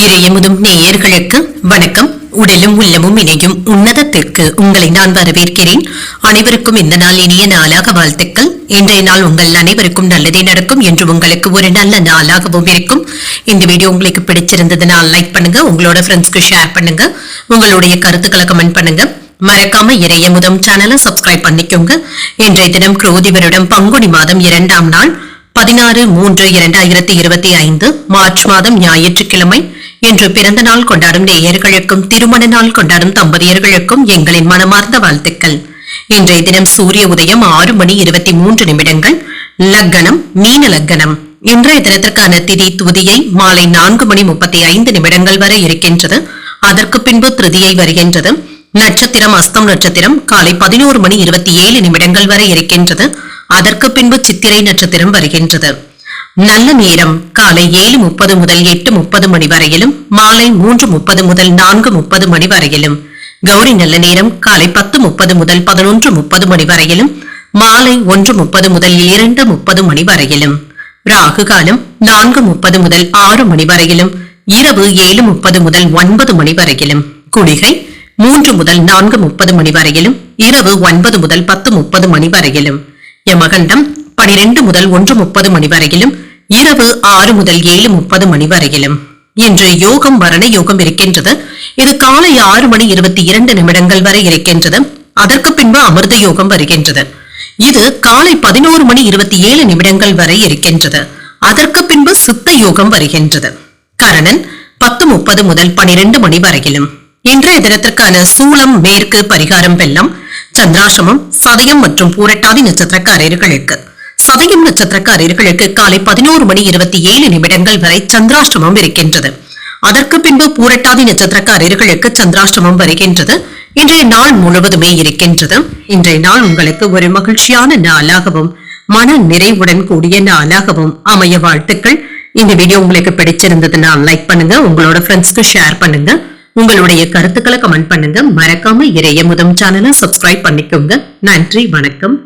இறையமுதும் நேயர்களுக்கு வணக்கம். உடலும் உள்ளமும் இணையும் உன்னதத்திற்கு உங்களை நான் வரவேற்கிறேன். அனைவருக்கும் இந்த நாள் இனிய நாளாக வாழ்த்துக்கள். இன்றைய நாள் உங்கள் அனைவருக்கும் நல்லதே நடக்கும் என்று உங்களுக்கு ஒரு நல்ல நாளாகவும் இருக்கும். இந்த வீடியோ உங்களுக்கு பிடிச்சிருந்ததுன்னா லைக் பண்ணுங்க, உங்களோட ஃப்ரெண்ட்ஸ்க்கு ஷேர் பண்ணுங்க, உங்களுடைய கருத்துக்களை கமெண்ட் பண்ணுங்க. மறக்காம இறையமுதம் சேனலை சப்ஸ்கிரைப் பண்ணிக்கோங்க. இன்றைய தினம் குரோதி வருடம் பங்குனி மாதம் 2ஆம் நாள் 16/3/2025 மார்ச் மாதம் ஞாயிற்றுக்கிழமை. இன்று பிறந்த நாள் கொண்டாடும் நேயர்களுக்கும் திருமண நாள் கொண்டாடும் தம்பதியர்களுக்கும் எங்களின் மனமார்ந்த வாழ்த்துக்கள். இன்றைய தினம் சூரிய உதயம் 6:23. லக்கணம் மீன லக்கணம். இன்றைய தினத்திற்கான திதி துதியை மாலை 4:35 வரை இருக்கின்றது. அதற்கு பின்பு திருதியை வருகின்றது. நட்சத்திரம் அஸ்தம் நட்சத்திரம் காலை 11:27 வரை இருக்கின்றது. அதற்கு பின்பு சித்திரை நட்சத்திரம் வருகின்றது. நல்ல நேரம் காலை 7:30 முதல் 8:30 மணி வரையிலும், மாலை 3:30 முதல் 4:30 மணி வரையிலும். கௌரி நல்ல நேரம் காலை 10:30 முதல் 11:30 மணி வரையிலும், மாலை 1:30 முதல் 2:30 மணி வரையிலும். ராகு காலம் 4:30 முதல் 6 மணி வரையிலும், இரவு 7:30 முதல் 9 மணி வரையிலும். குளிகை 3 முதல் 4:30 மணி வரையிலும், இரவு 9 முதல் 10:30 மணி வரையிலும். யமகண்டம் 12 முதல் 1:30 மணி வரையிலும், இரவு 6 முதல் 7:30 மணி வரையிலும். இன்று யோகம் மரண யோகம் இருக்கின்றது. இது காலை 6:22 வரை இருக்கின்றது. அதற்கு பின்பு அமிர்த யோகம் வருகின்றது. இது காலை 11:27 வரை இருக்கின்றது. அதற்கு பின்பு சித்த யோகம் வருகின்றது. கரணன் 10:30 முதல் 12 மணி வரையிலும். இன்றைய தினத்திற்கான சூலம் மேற்கு, பரிகாரம் வெள்ளம். சந்திராசிரமம் சதயம் மற்றும் பூரட்டாதி நட்சத்திரக்காரர்களுக்கு. சதயம் நட்சத்திரக்காரர்களுக்கு காலை 11:27 வரை சந்திராஷ்டமம் இருக்கின்றது. அதற்கு பின்பு பூரட்டாதி நட்சத்திரக்காரர்களுக்கு சந்திராஷ்டமம் வருகின்றது. இன்றைய நாள் முழுவதுமே இருக்கின்றது. இன்றைய நாள் உங்களுக்கு ஒரு மகிழ்ச்சியான நாளாகவும் மன நிறைவுடன் கூடிய நாளாகவும் அமைய வாழ்த்துக்கள். இந்த வீடியோ உங்களுக்கு பிடிச்சிருந்ததுன்னா லைக் பண்ணுங்க, உங்களோட ஃப்ரெண்ட்ஸ்க்கு ஷேர் பண்ணுங்க, உங்களுடைய கருத்துக்களை கமெண்ட் பண்ணுங்க. மறக்காம இறையமுதம் சேனலை சப்ஸ்கிரைப் பண்ணிக்கோங்க. நன்றி, வணக்கம்.